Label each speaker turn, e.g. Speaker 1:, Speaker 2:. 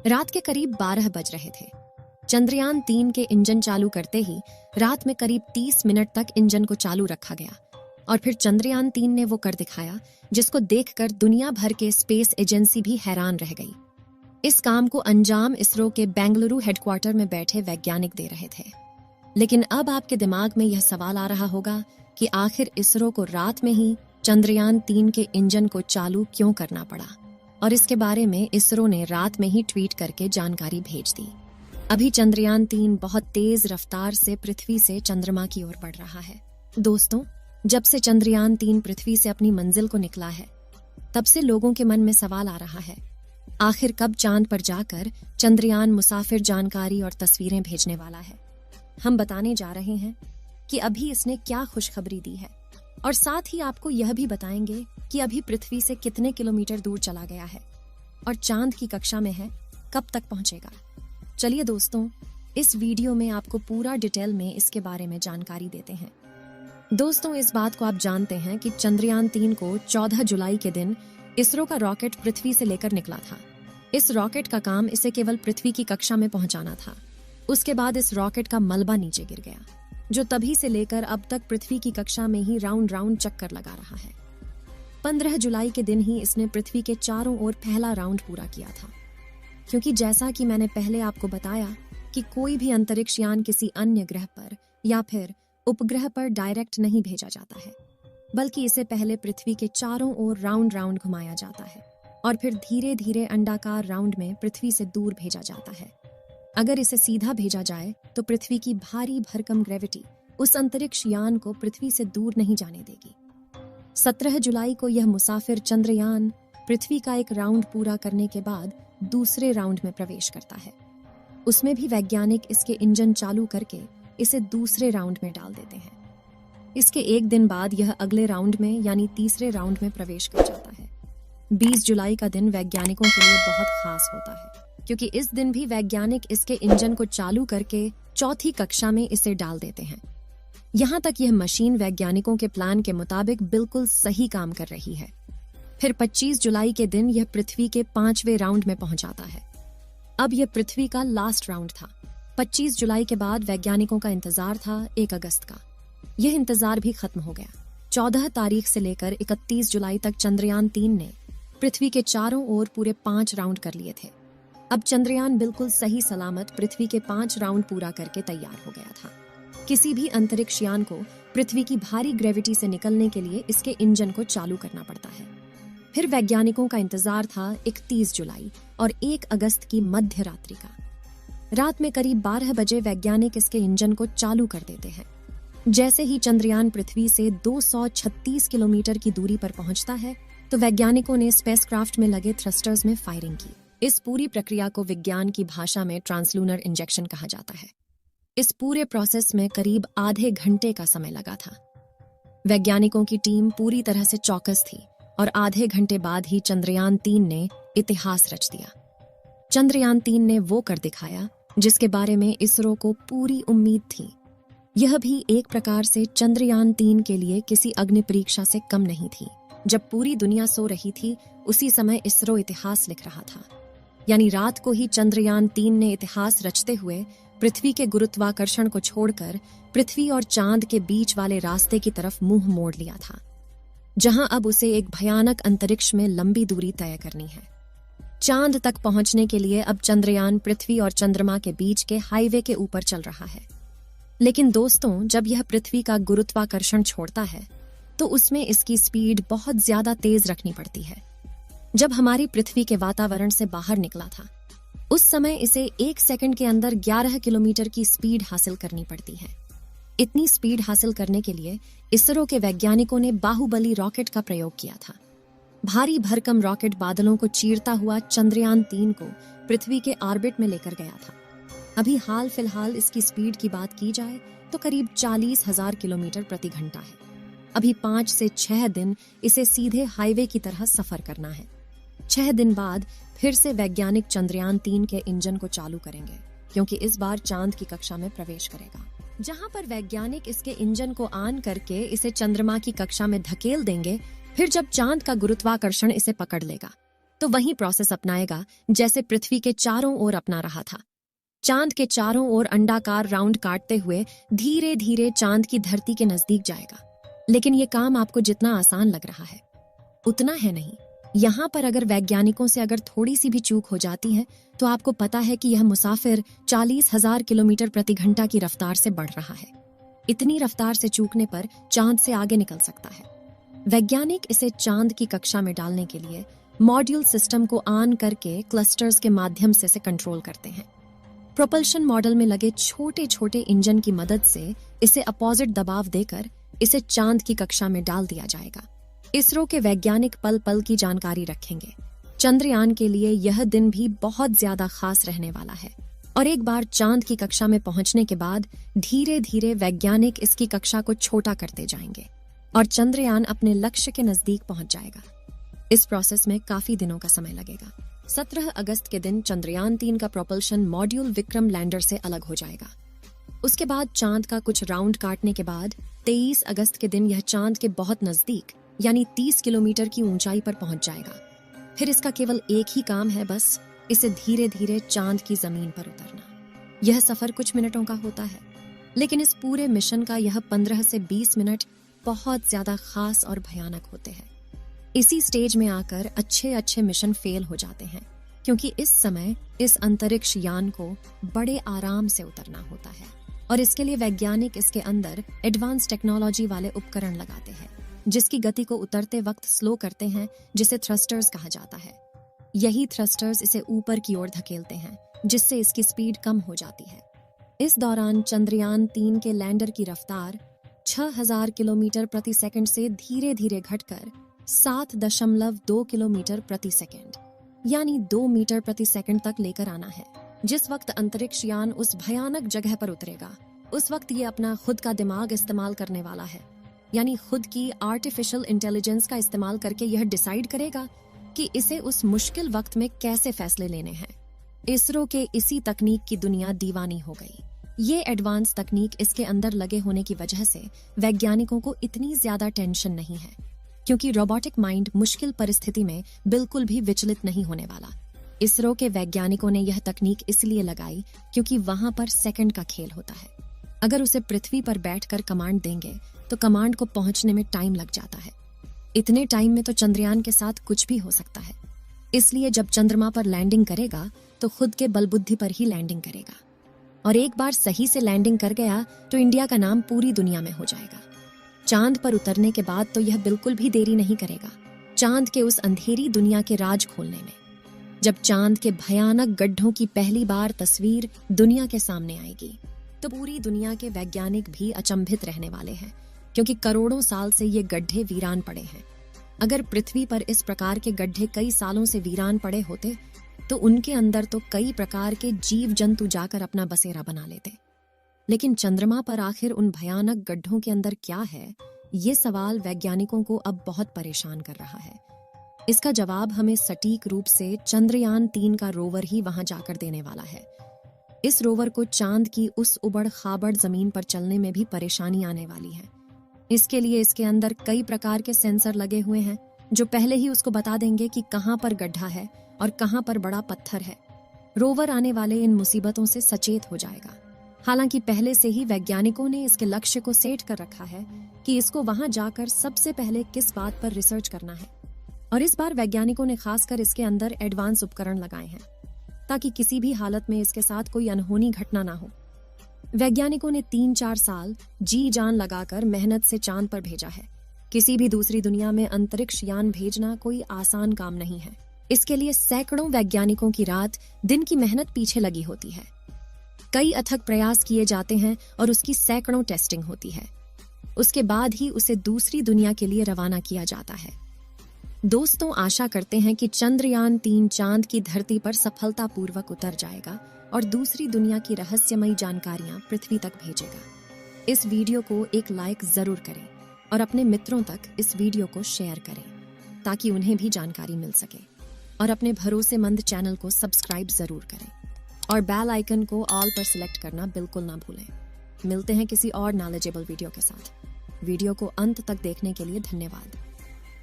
Speaker 1: रात के करीब 12 बज रहे थे। चंद्रयान 3 के इंजन चालू करते ही रात में करीब 30 मिनट तक इंजन को चालू रखा गया और फिर चंद्रयान 3 ने वो कर दिखाया जिसको देखकर दुनिया भर के स्पेस एजेंसी भी हैरान रह गई। इस काम को अंजाम इसरो के बेंगलुरु हेडक्वार्टर में बैठे वैज्ञानिक दे रहे थे। लेकिन अब आपके दिमाग में यह सवाल आ रहा होगा कि आखिर इसरो को रात में ही चंद्रयान 3 के इंजन को चालू क्यों करना पड़ा, और इसके बारे में इसरो ने रात में ही ट्वीट करके जानकारी भेज दी। अभी चंद्रयान 3 बहुत तेज रफ्तार से पृथ्वी से चंद्रमा की ओर बढ़ रहा है। दोस्तों, जब से चंद्रयान 3 पृथ्वी से अपनी मंजिल को निकला है, तब से लोगों के मन में सवाल आ रहा है, आखिर कब चांद पर जाकर चंद्रयान मुसाफिर जानकारी और तस्वीरें भेजने वाला है। हम बताने जा रहे हैं कि अभी इसने क्या खुशखबरी दी है, और साथ ही आपको यह भी बताएंगे कि अभी पृथ्वी से कितने किलोमीटर दूर चला गया है और चांद की कक्षा में है, कब तक पहुंचेगा। चलिए दोस्तों, इस वीडियो में आपको पूरा डिटेल में इसके बारे में जानकारी देते हैं। दोस्तों, इस बात को आप जानते हैं कि चंद्रयान 3 को 14 जुलाई के दिन इसरो का रॉकेट पृथ्वी से लेकर निकला था। इस रॉकेट का काम इसे केवल पृथ्वी की कक्षा में पहुंचाना था। उसके बाद इस रॉकेट का मलबा नीचे गिर गया, जो तभी से लेकर अब तक पृथ्वी की कक्षा में ही राउंड राउंड चक्कर लगा रहा है। 15 जुलाई के दिन ही इसने पृथ्वी के चारों ओर पहला राउंड पूरा किया था। क्योंकि जैसा कि मैंने पहले आपको बताया कि कोई भी अंतरिक्ष यान किसी अन्य ग्रह पर या फिर उपग्रह पर डायरेक्ट नहीं भेजा जाता है, बल्कि इसे पहले पृथ्वी के चारों ओर राउंड राउंड घुमाया जाता है और फिर धीरे धीरे अंडाकार राउंड में पृथ्वी से दूर भेजा जाता है। अगर इसे सीधा भेजा जाए तो पृथ्वी की भारी भरकम ग्रेविटी उस अंतरिक्ष यान को पृथ्वी से दूर नहीं जाने देगी। 17 जुलाई को यह मुसाफिर चंद्रयान पृथ्वी का एक राउंड पूरा करने के बाद दूसरे राउंड में प्रवेश करता है। उसमें भी वैज्ञानिक इसके इंजन चालू करके इसे दूसरे राउंड में डाल देते हैं। इसके एक दिन बाद यह अगले राउंड में यानी तीसरे राउंड में प्रवेश कर जाता है। 20 जुलाई का दिन वैज्ञानिकों के लिए बहुत खास होता है, क्योंकि इस दिन भी वैज्ञानिक इसके इंजन को चालू करके चौथी कक्षा में इसे डाल देते हैं। यहाँ तक यह मशीन वैज्ञानिकों के प्लान के मुताबिक बिल्कुल सही काम कर रही है। फिर 25 जुलाई के दिन यह पृथ्वी के 5वें राउंड में पहुंच जाता है। अब यह पृथ्वी का लास्ट राउंड था। 25 जुलाई के बाद वैज्ञानिकों का इंतजार था 1 अगस्त का। यह इंतजार भी खत्म हो गया। 14 तारीख से लेकर 31 जुलाई तक चंद्रयान 3 ने पृथ्वी के चारों ओर पूरे 5 राउंड कर लिए थे। अब चंद्रयान बिल्कुल सही सलामत पृथ्वी के 5 राउंड पूरा करके तैयार हो गया था। किसी भी अंतरिक्ष यान को पृथ्वी की भारी ग्रेविटी से निकलने के लिए इसके इंजन को चालू करना पड़ता है। फिर वैज्ञानिकों का इंतजार था 31 जुलाई और 1 अगस्त की मध्य रात्रि का। रात में करीब 12 बजे वैज्ञानिक इसके इंजन को चालू कर देते हैं। जैसे ही चंद्रयान पृथ्वी से 236 किलोमीटर की दूरी पर पहुंचता है, तो वैज्ञानिकों ने स्पेसक्राफ्ट में लगे थ्रस्टर्स में फायरिंग की। इस पूरी प्रक्रिया को विज्ञान की भाषा में ट्रांसलूनर इंजेक्शन कहा जाता है। इस पूरे प्रोसेस में करीब आधे घंटे का समय लगा था। वैज्ञानिकों की टीम पूरी तरह से चौकस थी और आधे घंटे बाद ही चंद्रयान 3 ने इतिहास रच दिया। चंद्रयान 3 ने वो कर दिखाया जिसके बारे में इसरो को पूरी उम्मीद थी। यह भी एक प्रकार से चंद्रयान 3 के लिए किसी अग्नि परीक्षा से कम नहीं थी। जब पूरी दुनिया सो रही थी, उसी समय इसरो इतिहास लिख रहा था। यानी रात को ही चंद्रयान 3 ने इतिहास रचते हुए पृथ्वी के गुरुत्वाकर्षण को छोड़कर पृथ्वी और चांद के बीच वाले रास्ते की तरफ मुंह मोड़ लिया था, जहां अब उसे एक भयानक अंतरिक्ष में लंबी दूरी तय करनी है। चांद तक पहुंचने के लिए अब चंद्रयान पृथ्वी और चंद्रमा के बीच के हाईवे के ऊपर चल रहा है। लेकिन दोस्तों, जब यह पृथ्वी का गुरुत्वाकर्षण छोड़ता है, तो उसमें इसकी स्पीड बहुत ज्यादा तेज रखनी पड़ती है। जब हमारी पृथ्वी के वातावरण से बाहर निकला था, उस समय इसे 1 सेकंड के अंदर 11 किलोमीटर की स्पीड हासिल करनी पड़ती है। इतनी स्पीड हासिल करने के लिए इसरो के वैज्ञानिकों ने बाहुबली रॉकेट का प्रयोग किया था। भारी भरकम रॉकेट बादलों को चीरता हुआ चंद्रयान 3 को पृथ्वी के ऑर्बिट में लेकर गया था। अभी हाल फिलहाल इसकी स्पीड की बात की जाए तो करीब 40,000 किलोमीटर प्रति घंटा है। अभी 5 से 6 दिन इसे सीधे हाईवे की तरह सफर करना है। 6 दिन बाद फिर से वैज्ञानिक चंद्रयान 3 के इंजन को चालू करेंगे, क्योंकि इस बार चांद की कक्षा में प्रवेश करेगा, जहां पर वैज्ञानिक इसके इंजन को ऑन करके इसे चंद्रमा की कक्षा में धकेल देंगे। फिर जब चांद का गुरुत्वाकर्षण इसे पकड़ लेगा, तो वही प्रोसेस अपनाएगा जैसे पृथ्वी के चारों ओर अपना रहा था। चांद के चारों ओर अंडाकार राउंड काटते हुए धीरे धीरे चांद की धरती के नजदीक जाएगा। लेकिन ये काम आपको जितना आसान लग रहा है उतना है नहीं। यहाँ पर अगर वैज्ञानिकों से अगर थोड़ी सी भी चूक हो जाती है तो आपको पता है कि यह मुसाफिर 40,000 किलोमीटर प्रति घंटा की रफ्तार से बढ़ रहा है। इतनी रफ्तार से चूकने पर चांद से आगे निकल सकता है। वैज्ञानिक इसे चांद की कक्षा में डालने के लिए मॉड्यूल सिस्टम को ऑन करके क्लस्टर्स के माध्यम से इसे कंट्रोल करते हैं। प्रोपल्शन मॉडल में लगे छोटे छोटे इंजन की मदद से इसे अपोजिट दबाव देकर इसे चांद की कक्षा में डाल दिया जाएगा। इसरो के वैज्ञानिक पल पल की जानकारी रखेंगे। चंद्रयान के लिए यह दिन भी बहुत ज्यादा खास रहने वाला है और एक बार चांद की कक्षा में पहुंचने के बाद धीरे धीरे वैज्ञानिक इसकी कक्षा को छोटा करते जाएंगे और चंद्रयान अपने लक्ष्य के नजदीक पहुंच जाएगा। इस प्रोसेस में काफी दिनों का समय लगेगा। 17 अगस्त के दिन चंद्रयान 3 का प्रोपल्शन मॉड्यूल विक्रम लैंडर से अलग हो जाएगा। उसके बाद चांद का कुछ राउंड काटने के बाद 23 अगस्त के दिन यह चांद के बहुत नजदीक यानी 30 किलोमीटर की ऊंचाई पर पहुंच जाएगा। फिर इसका केवल एक ही काम है, बस इसे धीरे धीरे चांद की जमीन पर उतरना। यह सफर कुछ मिनटों का होता है, लेकिन इस पूरे मिशन का यह 15 से 20 मिनट बहुत ज्यादा खास और भयानक होते हैं। इसी स्टेज में आकर अच्छे अच्छे मिशन फेल हो जाते हैं, क्योंकि इस समय इस अंतरिक्ष यान को बड़े आराम से उतरना होता है और इसके लिए वैज्ञानिक इसके अंदर एडवांस टेक्नोलॉजी वाले उपकरण लगाते हैं, जिसकी गति को उतरते वक्त स्लो करते हैं, जिसे थ्रस्टर्स कहा जाता है। यही थ्रस्टर्स इसे ऊपर की ओर धकेलते हैं, जिससे इसकी स्पीड कम हो जाती है। इस दौरान चंद्रयान 3 के लैंडर की रफ्तार 6000 किलोमीटर प्रति सेकंड से धीरे धीरे घटकर 7.2 किलोमीटर प्रति सेकंड यानी 2 मीटर प्रति सेकंड तक लेकर आना है। जिस वक्त अंतरिक्ष यान उस भयानक जगह पर उतरेगा, उस वक्त ये अपना खुद का दिमाग इस्तेमाल करने वाला है, यानी खुद की आर्टिफिशियल इंटेलिजेंस का इस्तेमाल करके यह डिसाइड करेगा कि इसे उस मुश्किल वक्त में कैसे फैसले लेने हैं। इसरो के इसी तकनीक की दुनिया दीवानी हो गई। ये एडवांस तकनीक इसके अंदर लगे होने की वजह से वैज्ञानिकों को इतनी ज्यादा टेंशन नहीं है, क्योंकि रोबोटिक माइंड मुश्किल परिस्थिति में बिल्कुल भी विचलित नहीं होने वाला। इसरो के वैज्ञानिकों ने यह तकनीक इसलिए लगाई क्योंकि वहां पर सेकंड का खेल होता है। अगर उसे पृथ्वी पर बैठकर कमांड देंगे तो कमांड को पहुंचने में टाइम लग जाता है। इतने टाइम में तो चंद्रयान के साथ कुछ भी हो सकता है। इसलिए जब चंद्रमा पर लैंडिंग करेगा तो खुद के बलबुद्धि पर ही लैंडिंग करेगा, और एक बार सही से लैंडिंग कर गया तो इंडिया का नाम पूरी दुनिया में हो जाएगा। चांद पर उतरने के बाद तो यह बिल्कुल भी देरी नहीं करेगा चांद के उस अंधेरी दुनिया के राज खोलने में। जब चांद के भयानक गड्ढों की पहली बार तस्वीर दुनिया के सामने आएगी तो पूरी दुनिया के वैज्ञानिक भी अचंभित रहने वाले हैं, क्योंकि करोड़ों साल से ये गड्ढे वीरान पड़े हैं। अगर पृथ्वी पर इस प्रकार के गड्ढे कई सालों से वीरान पड़े होते तो उनके अंदर तो कई प्रकार के जीव जंतु जाकर अपना बसेरा बना लेते। लेकिन चंद्रमा पर आखिर उन भयानक गड्ढों के अंदर क्या है, ये सवाल वैज्ञानिकों को अब बहुत परेशान कर रहा है। इसका जवाब हमें सटीक रूप से चंद्रयान 3 का रोवर ही वहां जाकर देने वाला है। इस रोवर को चांद की उस उबड़ खाबड़ जमीन पर चलने में भी परेशानी आने वाली है। इसके लिए इसके अंदर कई प्रकार के सेंसर लगे हुए हैं, जो पहले ही उसको बता देंगे कि कहां पर गड्ढा है और कहां पर बड़ा पत्थर है। रोवर आने वाले इन मुसीबतों से सचेत हो जाएगा। हालांकि पहले से ही वैज्ञानिकों ने इसके लक्ष्य को सेट कर रखा है कि इसको वहां जाकर सबसे पहले किस बात पर रिसर्च करना है, और इस बार वैज्ञानिकों ने खासकर इसके अंदर एडवांस उपकरण लगाए हैं ताकि किसी भी हालत में इसके साथ कोई अनहोनी घटना ना हो। वैज्ञानिकों ने 3-4 साल जी जान लगाकर मेहनत से चांद पर भेजा है। किसी भी दूसरी दुनिया में अंतरिक्ष यान भेजना कोई आसान काम नहीं है। इसके लिए सैकड़ों वैज्ञानिकों की रात दिन की मेहनत पीछे लगी होती है। कई अथक प्रयास किए जाते हैं और उसकी सैकड़ों टेस्टिंग होती है। उसके बाद ही उसे दूसरी दुनिया के लिए रवाना किया जाता है। दोस्तों, आशा करते हैं कि चंद्रयान 3 चांद की धरती पर सफलतापूर्वक उतर जाएगा और दूसरी दुनिया की रहस्यमयी जानकारियां पृथ्वी तक भेजेगा। इस वीडियो को एक लाइक जरूर करें और अपने मित्रों तक इस वीडियो को शेयर करें ताकि उन्हें भी जानकारी मिल सके, और अपने भरोसेमंद चैनल को सब्सक्राइब जरूर करें और बेल आइकन को ऑल पर सिलेक्ट करना बिल्कुल ना भूलें। मिलते हैं किसी और नॉलेजेबल वीडियो के साथ। वीडियो को अंत तक देखने के लिए धन्यवाद।